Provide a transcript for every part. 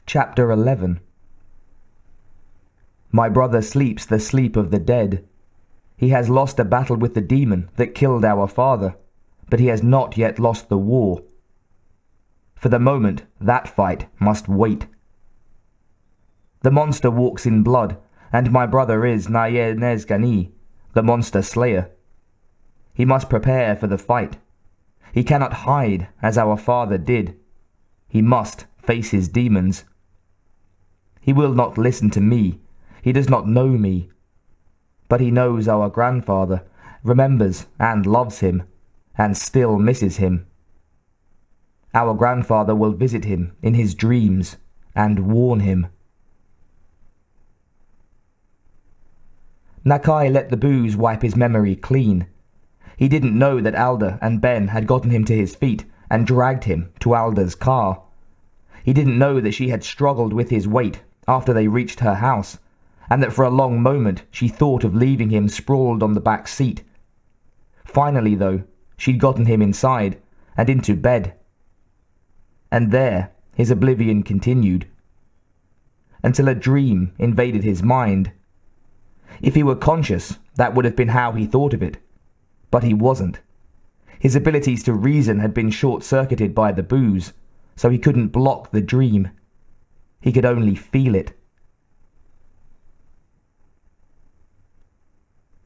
Chapter 11. My brother sleeps the sleep of the dead. He has lost a battle with the demon that killed our father, but he has not yet lost the war. For the moment, that fight must wait. The monster walks in blood, and my brother is Nayenezgani, the monster slayer. He must prepare for the fight. He cannot hide as our father did. He must face his demons. He will not listen to me. He does not know me. But he knows our grandfather, remembers and loves him, and still misses him. Our grandfather will visit him in his dreams and warn him. Nakai let the booze wipe his memory clean. He didn't know that Alda and Ben had gotten him to his feet and dragged him to Alda's car. He didn't know that she had struggled with his weight after they reached her house, and that for a long moment she thought of leaving him sprawled on the back seat. Finally, though, she'd gotten him inside and into bed. And there his oblivion continued, until a dream invaded his mind. If he were conscious, that would have been how he thought of it. But he wasn't. His abilities to reason had been short-circuited by the booze, so he couldn't block the dream. He could only feel it.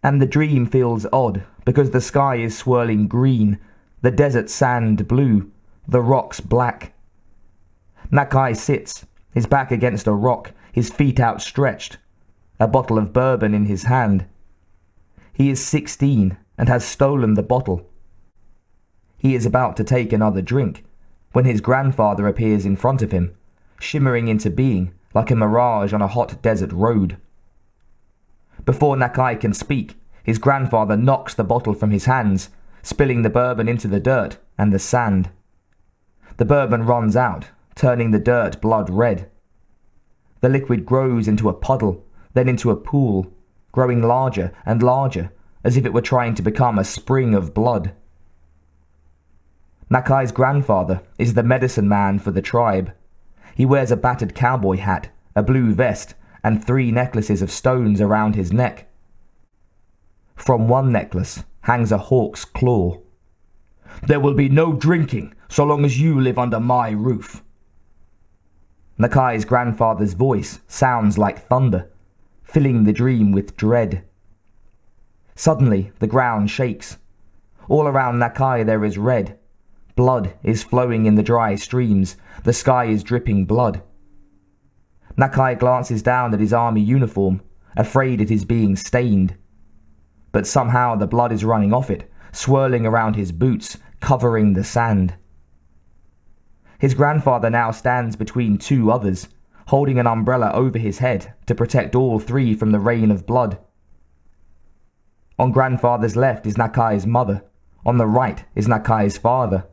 And the dream feels odd, because the sky is swirling green, the desert sand blue, the rocks black. Nakai sits, his back against a rock, his feet outstretched, a bottle of bourbon in his hand. He is 16 and has stolen the bottle. He is about to take another drink, when his grandfather appears in front of him, shimmering into being like a mirage on a hot desert road. Before Nakai can speak, his grandfather knocks the bottle from his hands, spilling the bourbon into the dirt and the sand. The bourbon runs out, turning the dirt blood red. The liquid grows into a puddle, then into a pool, growing larger and larger, as if it were trying to become a spring of blood. Nakai's grandfather is the medicine man for the tribe. He wears a battered cowboy hat, a blue vest, and 3 necklaces of stones around his neck. From one necklace hangs a hawk's claw. "There will be no drinking so long as you live under my roof." Nakai's grandfather's voice sounds like thunder, filling the dream with dread. Suddenly, the ground shakes. All around Nakai there is red. Blood is flowing in the dry streams. The sky is dripping blood. Nakai glances down at his army uniform, afraid it is being stained. But somehow the blood is running off it, swirling around his boots, covering the sand. His grandfather now stands between 2 others, holding an umbrella over his head to protect all 3 from the rain of blood. On grandfather's left is Nakai's mother. On the right is Nakai's father.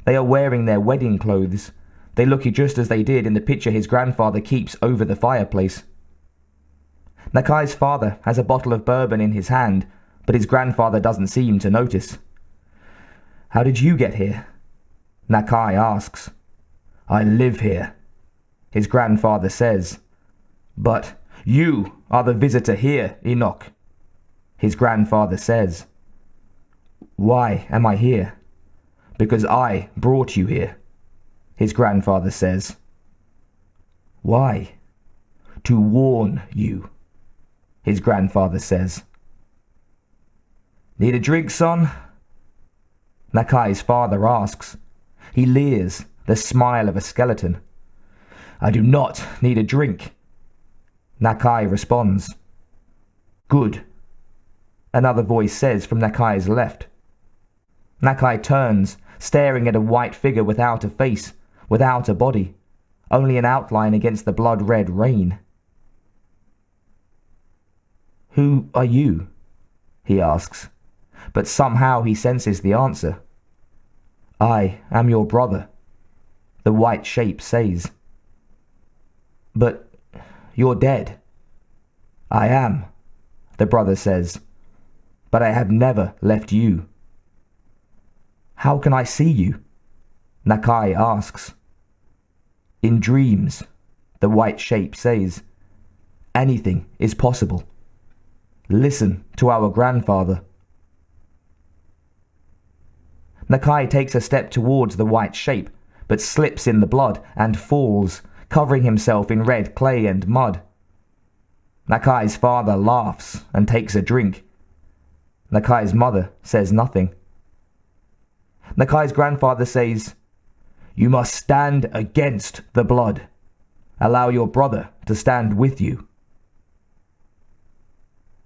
They are wearing their wedding clothes. They look just as they did in the picture his grandfather keeps over the fireplace. Nakai's father has a bottle of bourbon in his hand, but his grandfather doesn't seem to notice. "How did you get here?" Nakai asks. "I live here," his grandfather says. "But you are the visitor here, Enoch," his grandfather says. "Why am I here?" "Because I brought you here," his grandfather says. "Why?" "To warn you," his grandfather says. "Need a drink, son?" Nakai's father asks. He leers, the smile of a skeleton. "I do not need a drink," Nakai responds. "Good," another voice says from Nakai's left. Nakai turns, staring at a white figure without a face, without a body, only an outline against the blood-red rain. "Who are you?" he asks, but somehow he senses the answer. "I am your brother," the white shape says. "But you're dead." "I am," the brother says, "but I have never left you." "How can I see you?" Nakai asks. In dreams, the white shape says, anything is possible. Listen to our grandfather. Nakai takes a step towards the white shape, but slips in the blood and falls, covering himself in red clay and mud. Nakai's father laughs and takes a drink. Nakai's mother says nothing. Nakai's grandfather says, "You must stand against the blood. Allow your brother to stand with you."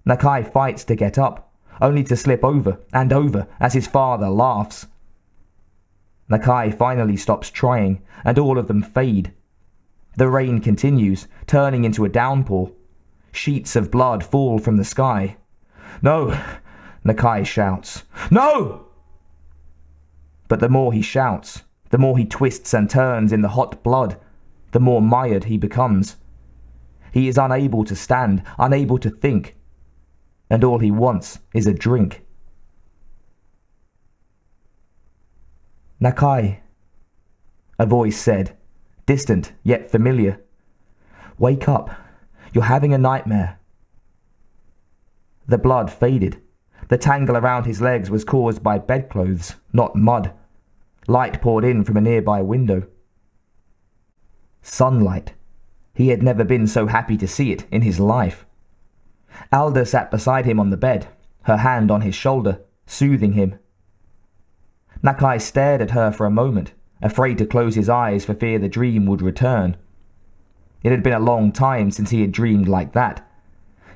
Nakai fights to get up, only to slip over and over as his father laughs. Nakai finally stops trying, and all of them fade. The rain continues, turning into a downpour. Sheets of blood fall from the sky. "No!" Nakai shouts. "No!" But the more he shouts, the more he twists and turns in the hot blood, the more mired he becomes. He is unable to stand, unable to think, and all he wants is a drink. "Nakai," a voice said, distant yet familiar. "Wake up. You're having a nightmare." The blood faded. The tangle around his legs was caused by bedclothes, not mud. Light poured in from a nearby window. Sunlight. He had never been so happy to see it in his life. Alda sat beside him on the bed, her hand on his shoulder, soothing him. Nakai stared at her for a moment, afraid to close his eyes for fear the dream would return. It had been a long time since he had dreamed like that.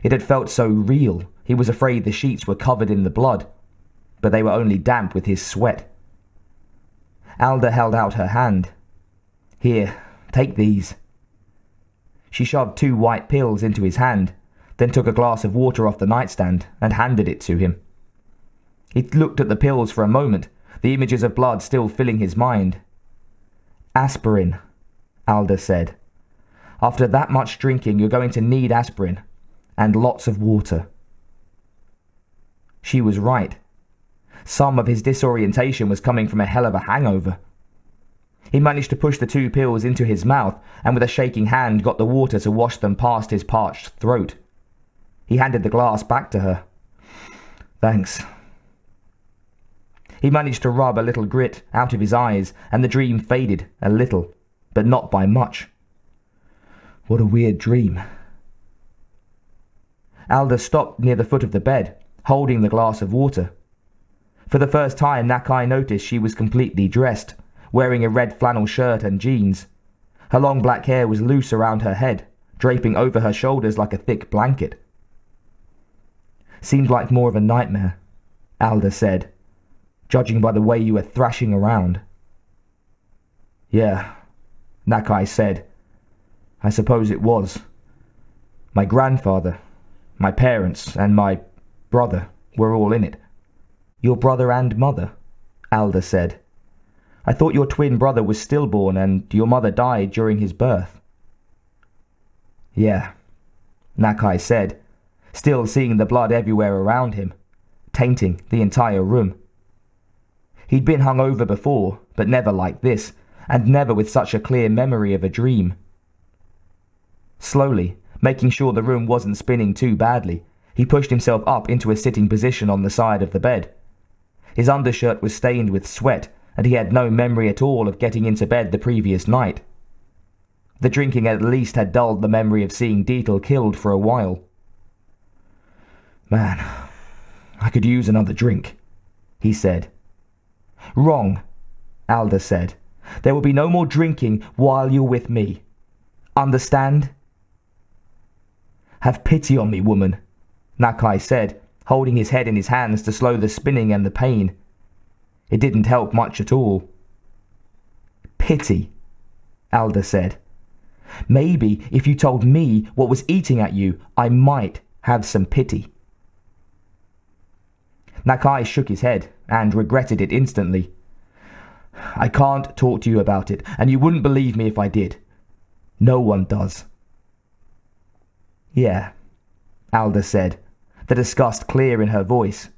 It had felt so real, he was afraid the sheets were covered in the blood, but they were only damp with his sweat. Alda held out her hand. "Here, take these." She shoved 2 white pills into his hand, then took a glass of water off the nightstand and handed it to him. He looked at the pills for a moment, the images of blood still filling his mind. "Aspirin," Alda said. "After that much drinking, you're going to need aspirin, and lots of water." She was right. Some of his disorientation was coming from a hell of a hangover. He managed to push the 2 pills into his mouth, and with a shaking hand got the water to wash them past his parched throat. He handed the glass back to her. "Thanks." He managed to rub a little grit out of his eyes, and the dream faded a little, but not by much. What a weird dream. Alda stopped near the foot of the bed, holding the glass of water. For the first time, Nakai noticed she was completely dressed, wearing a red flannel shirt and jeans. Her long black hair was loose around her head, draping over her shoulders like a thick blanket. "Seemed like more of a nightmare," Alda said, "judging by the way you were thrashing around." "Yeah," Nakai said. "I suppose it was. My grandfather, my parents, and my brother were all in it." "Your brother and mother?" Alda said. "I thought your twin brother was stillborn and your mother died during his birth." "Yeah," Nakai said, still seeing the blood everywhere around him, tainting the entire room. He'd been hung over before, but never like this, and never with such a clear memory of a dream. Slowly, making sure the room wasn't spinning too badly, he pushed himself up into a sitting position on the side of the bed. His undershirt was stained with sweat, and he had no memory at all of getting into bed the previous night. The drinking at least had dulled the memory of seeing Deetle killed for a while. "Man, I could use another drink," he said. "Wrong," Alda said. "There will be no more drinking while you're with me. Understand?" "Have pity on me, woman," Nakai said, holding his head in his hands to slow the spinning and the pain. It didn't help much at all. "Pity," Alda said. "Maybe if you told me what was eating at you, I might have some pity." Nakai shook his head and regretted it instantly. "I can't talk to you about it, and you wouldn't believe me if I did. No one does." "Yeah," Alda said, the disgust clear in her voice.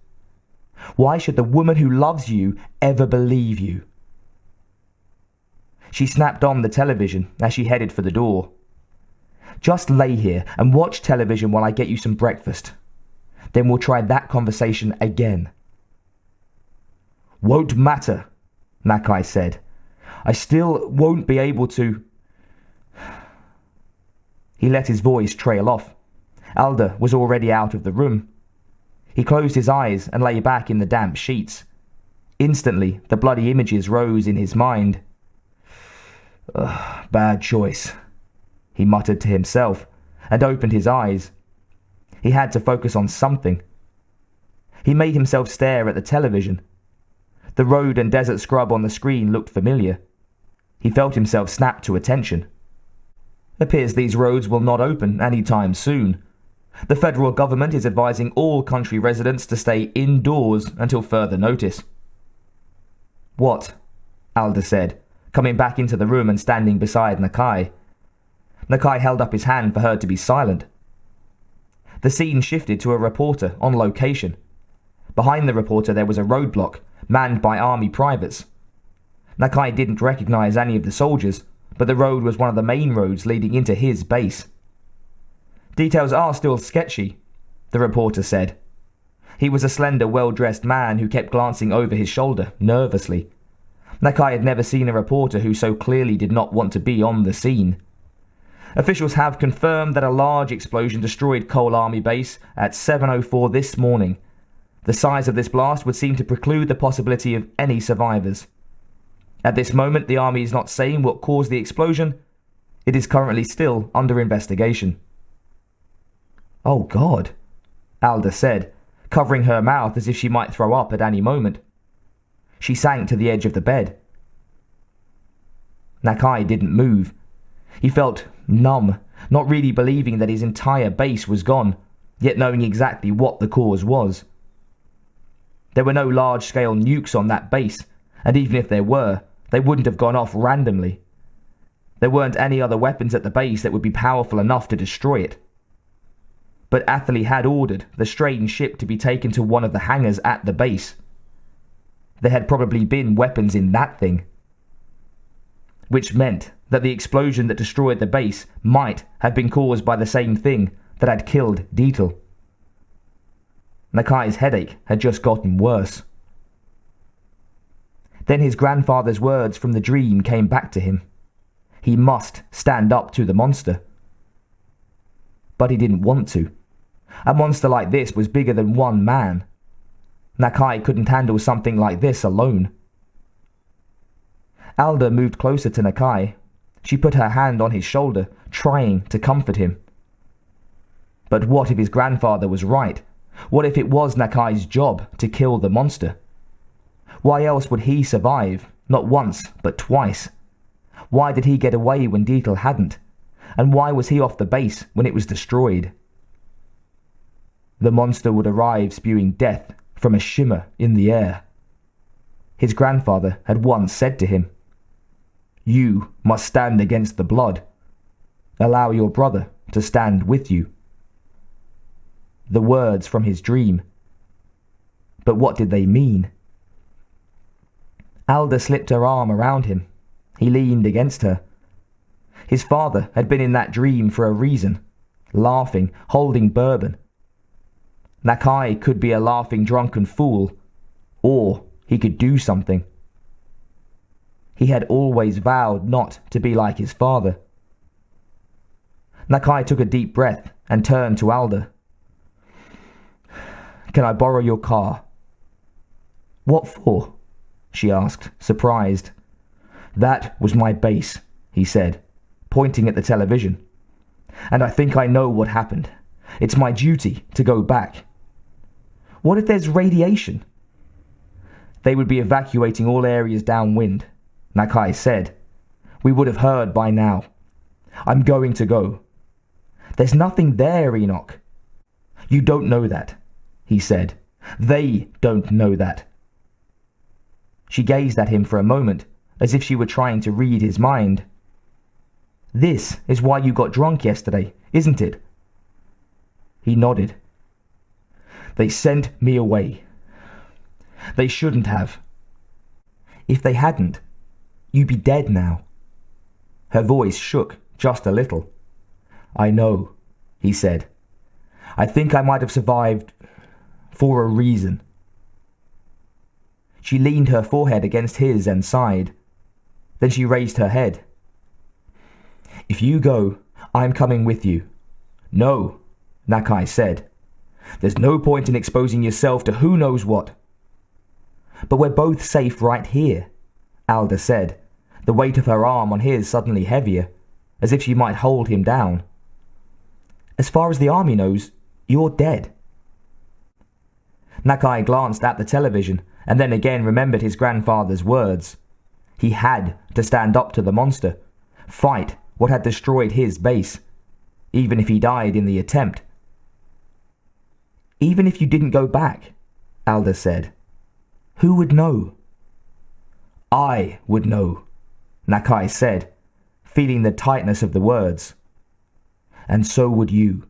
"Why should the woman who loves you ever believe you?" She snapped on the television as she headed for the door. "Just lay here and watch television while I get you some breakfast. Then we'll try that conversation again." "Won't matter," Nakai said. "I still won't be able to..." He let his voice trail off. Alda was already out of the room. He closed his eyes and lay back in the damp sheets. Instantly, the bloody images rose in his mind. "Bad choice," he muttered to himself, and opened his eyes. He had to focus on something. He made himself stare at the television. The road and desert scrub on the screen looked familiar. He felt himself snap to attention. Appears these roads will not open any time soon. The federal government is advising all country residents to stay indoors until further notice. "What?" Alda said, coming back into the room and standing beside Nakai. Nakai held up his hand for her to be silent. The scene shifted to a reporter on location. Behind the reporter there was a roadblock, manned by army privates. Nakai didn't recognize any of the soldiers, but the road was one of the main roads leading into his base. "Details are still sketchy," the reporter said. He was a slender, well-dressed man who kept glancing over his shoulder, nervously. Nakai had never seen a reporter who so clearly did not want to be on the scene. "Officials have confirmed that a large explosion destroyed Cole Army Base at 7:04 this morning. The size of this blast would seem to preclude the possibility of any survivors. At this moment, the Army is not saying what caused the explosion. It is currently still under investigation." "Oh God," Alda said, covering her mouth as if she might throw up at any moment. She sank to the edge of the bed. Nakai didn't move. He felt numb, not really believing that his entire base was gone, yet knowing exactly what the cause was. There were no large-scale nukes on that base, and even if there were, they wouldn't have gone off randomly. There weren't any other weapons at the base that would be powerful enough to destroy it. But Atherley had ordered the strange ship to be taken to one of the hangars at the base. There had probably been weapons in that thing. Which meant that the explosion that destroyed the base might have been caused by the same thing that had killed Deetle. Nakai's headache had just gotten worse. Then his grandfather's words from the dream came back to him. He must stand up to the monster. But he didn't want to. A monster like this was bigger than one man. Nakai couldn't handle something like this alone. Alda moved closer to Nakai. She put her hand on his shoulder, trying to comfort him. But what if his grandfather was right? What if it was Nakai's job to kill the monster? Why else would he survive, not once, but twice? Why did he get away when Deetle hadn't? And why was he off the base when it was destroyed? The monster would arrive spewing death from a shimmer in the air. His grandfather had once said to him, "You must stand against the blood. Allow your brother to stand with you." The words from his dream. But what did they mean? Alda slipped her arm around him. He leaned against her. His father had been in that dream for a reason, laughing, holding bourbon. Nakai could be a laughing drunken fool, or he could do something. He had always vowed not to be like his father. Nakai took a deep breath and turned to Alda. "Can I borrow your car?" "What for?" she asked, surprised. "That was my base," he said, pointing at the television. "And I think I know what happened. It's my duty to go back." "What if there's radiation?" "They would be evacuating all areas downwind," Nakai said. "We would have heard by now. I'm going to go." "There's nothing there, Enoch." "You don't know that," he said. "They don't know that." She gazed at him for a moment, as if she were trying to read his mind. "This is why you got drunk yesterday, isn't it?" He nodded. "They sent me away. They shouldn't have. If they hadn't, you'd be dead now," Her voice shook just a little. "I know," he said. "I think I might have survived for a reason." She leaned her forehead against his and sighed. Then she raised her head. "If you go, I'm coming with you." "No," Nakai said. "There's no point in exposing yourself to who knows what." "But we're both safe right here," Alda said, the weight of her arm on his suddenly heavier, as if she might hold him down. "As far as the army knows, you're dead." Nakai glanced at the television and then again remembered his grandfather's words. He had to stand up to the monster, fight what had destroyed his base, even if he died in the attempt. "Even if you didn't go back," Alda said, "who would know?" "I would know," Nakai said, feeling the tightness of the words. "And so would you."